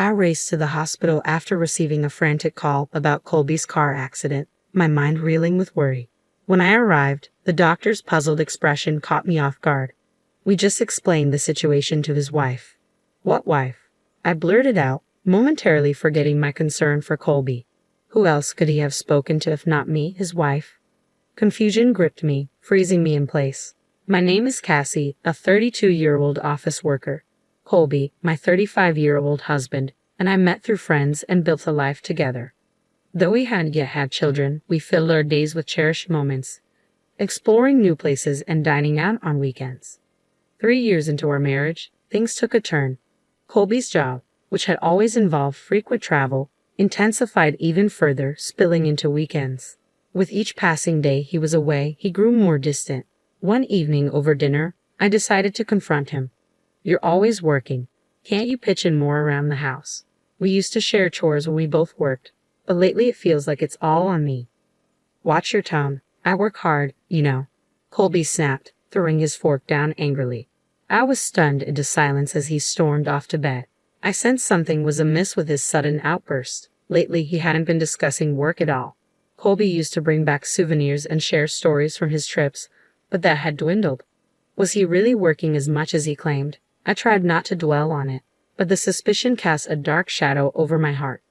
I raced to the hospital after receiving a frantic call about Colby's car accident, my mind reeling with worry. When I arrived, the doctor's puzzled expression caught me off guard. We just explained the situation to his wife. What wife? I blurted out, momentarily forgetting my concern for Colby. Who else could he have spoken to if not me, his wife? Confusion gripped me, freezing me in place. My name is Cassie, a 32-year-old office worker. Colby, my 35-year-old husband, and I met through friends and built a life together. Though we hadn't yet had children, we filled our days with cherished moments, exploring new places and dining out on weekends. 3 years into our marriage, things took a turn. Colby's job, which had always involved frequent travel, intensified even further, spilling into weekends. With each passing day he was away, he grew more distant. One evening over dinner, I decided to confront him. You're always working. Can't you pitch in more around the house? We used to share chores when we both worked, but lately it feels like it's all on me. Watch your tone. I work hard, you know. Colby snapped, throwing his fork down angrily. I was stunned into silence as he stormed off to bed. I sensed something was amiss with his sudden outburst. Lately he hadn't been discussing work at all. Colby used to bring back souvenirs and share stories from his trips, but that had dwindled. Was he really working as much as he claimed? I tried not to dwell on it, but the suspicion cast a dark shadow over my heart.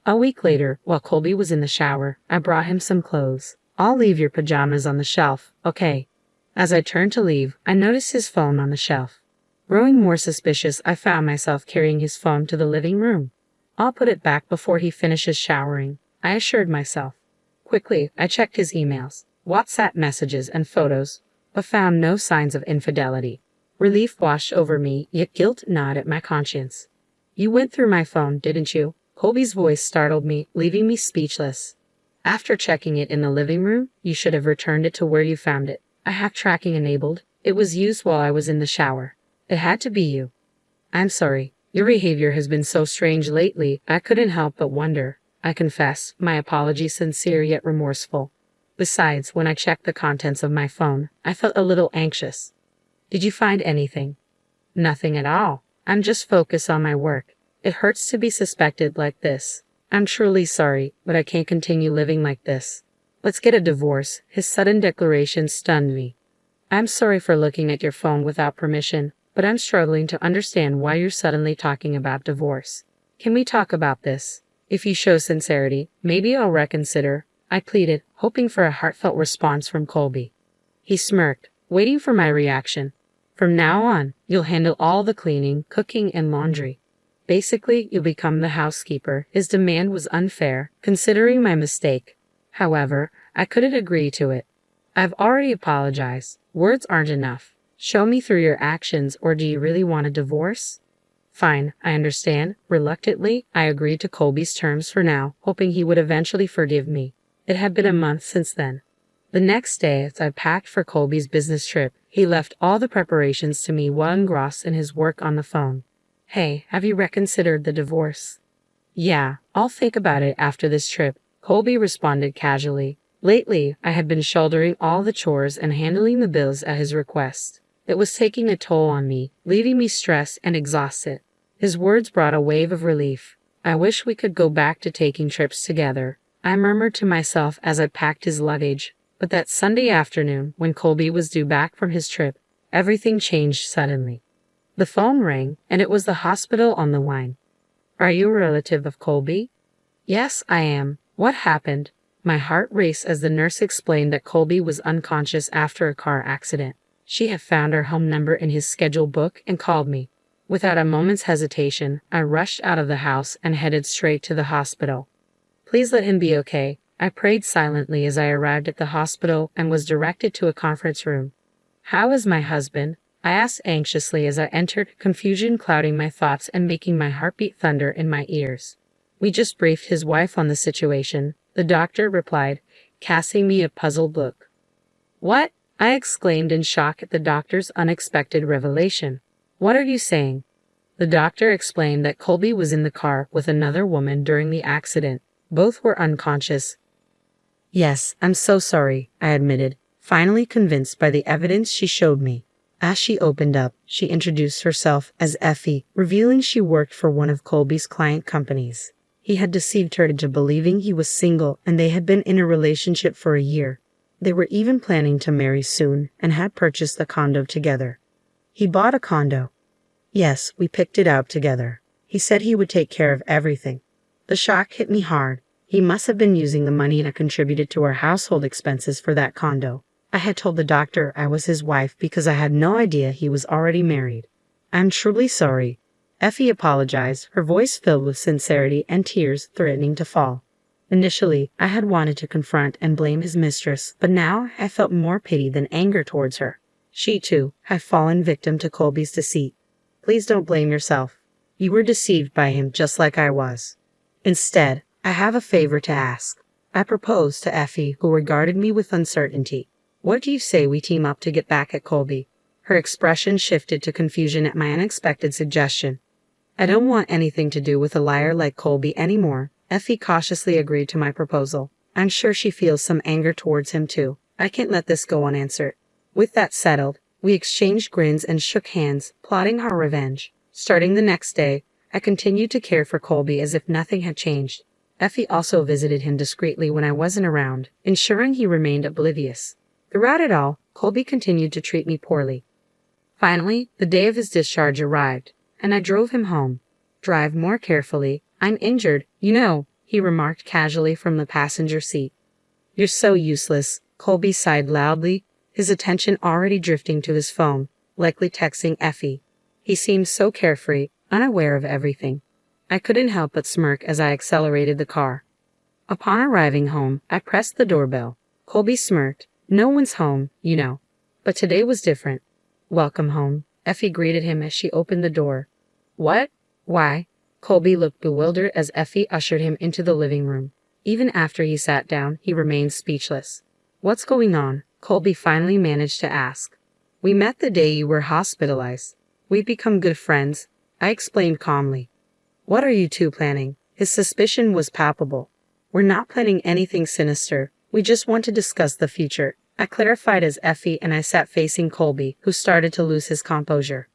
A week later, while Colby was in the shower, I brought him some clothes. I'll leave your pajamas on the shelf, okay? As I turned to leave, I noticed his phone on the shelf. Growing more suspicious, I found myself carrying his phone to the living room. I'll put it back before he finishes showering, I assured myself. Quickly, I checked his emails, WhatsApp messages, and photos, but found no signs of infidelity. Relief washed over me, yet guilt gnawed at my conscience. You went through my phone, didn't you? Colby's voice startled me, leaving me speechless. After checking it in the living room, you should have returned it to where you found it. I have tracking enabled. It was used while I was in the shower. It had to be you. I'm sorry. Your behavior has been so strange lately, I couldn't help but wonder. I confess, my apology sincere yet remorseful. Besides, when I checked the contents of my phone, I felt a little anxious. Did you find anything? Nothing at all. I'm just focused on my work. It hurts to be suspected like this. I'm truly sorry, but I can't continue living like this. Let's get a divorce. His sudden declaration stunned me. I'm sorry for looking at your phone without permission, but I'm struggling to understand why you're suddenly talking about divorce. Can we talk about this? If you show sincerity, maybe I'll reconsider, I pleaded, hoping for a heartfelt response from Colby. He smirked, waiting for my reaction. From now on, you'll handle all the cleaning, cooking, and laundry. Basically, you'll become the housekeeper. His demand was unfair, considering my mistake. However, I couldn't agree to it. I've already apologized. Words aren't enough. Show me through your actions, or do you really want a divorce? Fine, I understand. Reluctantly, I agreed to Colby's terms for now, hoping he would eventually forgive me. It had been a month since then. The next day, as I packed for Colby's business trip, he left all the preparations to me while engrossed in his work on the phone. Hey, have you reconsidered the divorce? Yeah, I'll think about it after this trip, Colby responded casually. Lately, I had been shouldering all the chores and handling the bills at his request. It was taking a toll on me, leaving me stressed and exhausted. His words brought a wave of relief. I wish we could go back to taking trips together, I murmured to myself as I packed his luggage. But that Sunday afternoon, when Colby was due back from his trip, everything changed suddenly. The phone rang, and it was the hospital on the line. Are you a relative of Colby? Yes, I am. What happened? My heart raced as the nurse explained that Colby was unconscious after a car accident. She had found our home number in his schedule book and called me. Without a moment's hesitation, I rushed out of the house and headed straight to the hospital. Please let him be okay, I prayed silently as I arrived at the hospital and was directed to a conference room. How is my husband? I asked anxiously as I entered, confusion clouding my thoughts and making my heartbeat thunder in my ears. We just briefed his wife on the situation, the doctor replied, casting me a puzzled look. What? I exclaimed in shock at the doctor's unexpected revelation. What are you saying? The doctor explained that Colby was in the car with another woman during the accident. Both were unconscious. Yes, I'm so sorry, I admitted, finally convinced by the evidence she showed me. As she opened up, she introduced herself as Effie, revealing she worked for one of Colby's client companies. He had deceived her into believing he was single and they had been in a relationship for a year. They were even planning to marry soon and had purchased the condo together. He bought a condo. Yes, we picked it out together. He said he would take care of everything. The shock hit me hard. He must have been using the money I contributed to our household expenses for that condo. I had told the doctor I was his wife because I had no idea he was already married. I'm truly sorry. Effie apologized, her voice filled with sincerity and tears threatening to fall. Initially, I had wanted to confront and blame his mistress, but now I felt more pity than anger towards her. She, too, had fallen victim to Colby's deceit. Please don't blame yourself. You were deceived by him just like I was. Instead, I have a favor to ask. I proposed to Effie, who regarded me with uncertainty. What do you say we team up to get back at Colby? Her expression shifted to confusion at my unexpected suggestion. I don't want anything to do with a liar like Colby anymore. Effie cautiously agreed to my proposal. I'm sure she feels some anger towards him too. I can't let this go unanswered. With that settled, we exchanged grins and shook hands, plotting our revenge. Starting the next day, I continued to care for Colby as if nothing had changed. Effie also visited him discreetly when I wasn't around, ensuring he remained oblivious. Throughout it all, Colby continued to treat me poorly. Finally, the day of his discharge arrived, and I drove him home. Drive more carefully. I'm injured, you know, he remarked casually from the passenger seat. You're so useless, Colby sighed loudly, his attention already drifting to his phone, likely texting Effie. He seemed so carefree, unaware of everything. I couldn't help but smirk as I accelerated the car. Upon arriving home, I pressed the doorbell. Colby smirked. No one's home, you know. But today was different. Welcome home, Effie greeted him as she opened the door. What? Why? Colby looked bewildered as Effie ushered him into the living room. Even after he sat down, he remained speechless. What's going on? Colby finally managed to ask. We met the day you were hospitalized. We've become good friends, I explained calmly. What are you two planning? His suspicion was palpable. We're not planning anything sinister. We just want to discuss the future, I clarified as Effie and I sat facing Colby, who started to lose his composure.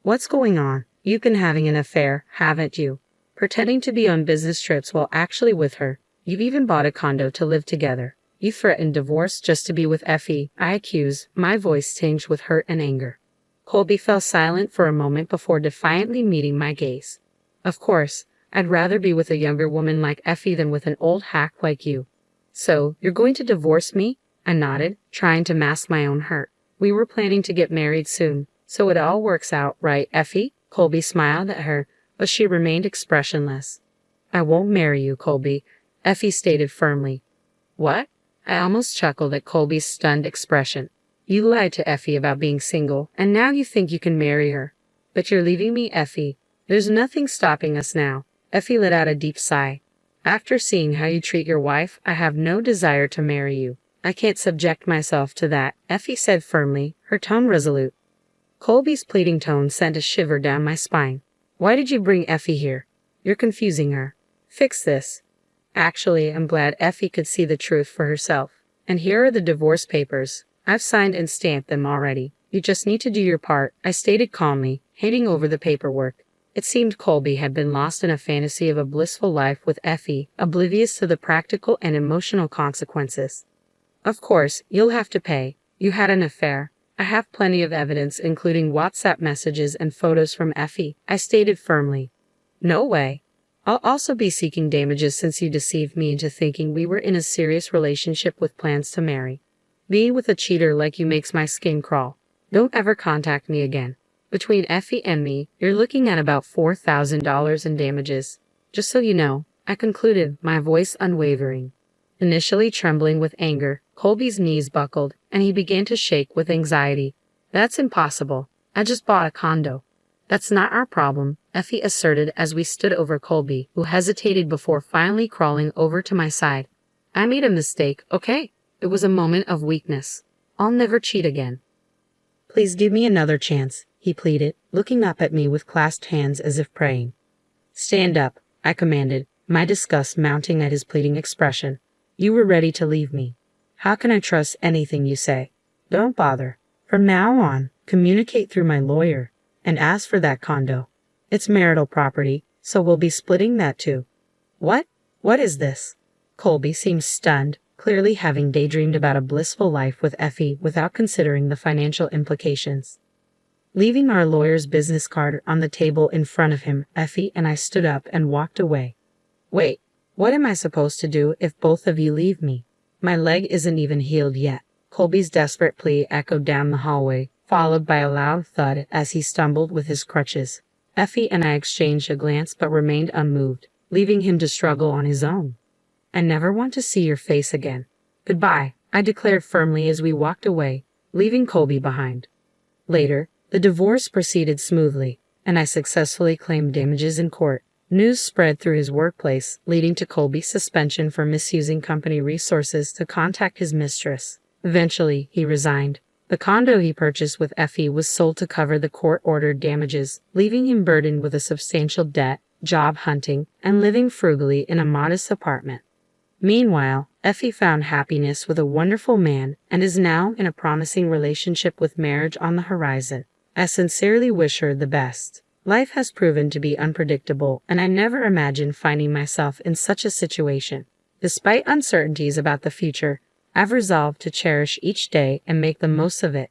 What's going on? You've been having an affair, haven't you? Pretending to be on business trips while actually with her. You've even bought a condo to live together. You threatened divorce just to be with Effie, I accused, my voice tinged with hurt and anger. Colby fell silent for a moment before defiantly meeting my gaze. Of course, I'd rather be with a younger woman like Effie than with an old hack like you. So, you're going to divorce me? I nodded, trying to mask my own hurt. We were planning to get married soon, so it all works out, right, Effie? Colby smiled at her, but she remained expressionless. I won't marry you, Colby, Effie stated firmly. What? I almost chuckled at Colby's stunned expression. You lied to Effie about being single, and now you think you can marry her. But you're leaving me, Effie. There's nothing stopping us now. Effie let out a deep sigh. After seeing how you treat your wife, I have no desire to marry you. I can't subject myself to that, Effie said firmly, her tone resolute. Colby's pleading tone sent a shiver down my spine. Why did you bring Effie here? You're confusing her. Fix this. Actually, I'm glad Effie could see the truth for herself. And here are the divorce papers. I've signed and stamped them already. You just need to do your part, I stated calmly, handing over the paperwork. It seemed Colby had been lost in a fantasy of a blissful life with Effie, oblivious to the practical and emotional consequences. Of course, you'll have to pay. You had an affair. I have plenty of evidence, including WhatsApp messages and photos from Effie, I stated firmly. No way. I'll also be seeking damages since you deceived me into thinking we were in a serious relationship with plans to marry. Being with a cheater like you makes my skin crawl. Don't ever contact me again. Between Effie and me, you're looking at about $4,000 in damages. Just so you know, I concluded, my voice unwavering. Initially trembling with anger, Colby's knees buckled, and he began to shake with anxiety. That's impossible. I just bought a condo. That's not our problem, Effie asserted as we stood over Colby, who hesitated before finally crawling over to my side. I made a mistake, okay? It was a moment of weakness. I'll never cheat again. Please give me another chance, he pleaded, looking up at me with clasped hands as if praying. Stand up, I commanded, my disgust mounting at his pleading expression. You were ready to leave me. How can I trust anything you say? Don't bother. From now on, communicate through my lawyer. And as for that condo, it's marital property, so we'll be splitting that too. What? What is this? Colby seemed stunned, clearly having daydreamed about a blissful life with Effie without considering the financial implications. Leaving our lawyer's business card on the table in front of him, Effie and I stood up and walked away. Wait, what am I supposed to do if both of you leave me? My leg isn't even healed yet. Colby's desperate plea echoed down the hallway, followed by a loud thud as he stumbled with his crutches. Effie and I exchanged a glance but remained unmoved, leaving him to struggle on his own. I never want to see your face again. Goodbye, I declared firmly as we walked away, leaving Colby behind. Later, the divorce proceeded smoothly, and I successfully claimed damages in court. News spread through his workplace, leading to Colby's suspension for misusing company resources to contact his mistress. Eventually, he resigned. The condo he purchased with Effie was sold to cover the court-ordered damages, leaving him burdened with a substantial debt, job hunting, and living frugally in a modest apartment. Meanwhile, Effie found happiness with a wonderful man and is now in a promising relationship with marriage on the horizon. I sincerely wish her the best. Life has proven to be unpredictable, and I never imagined finding myself in such a situation. Despite uncertainties about the future, I've resolved to cherish each day and make the most of it.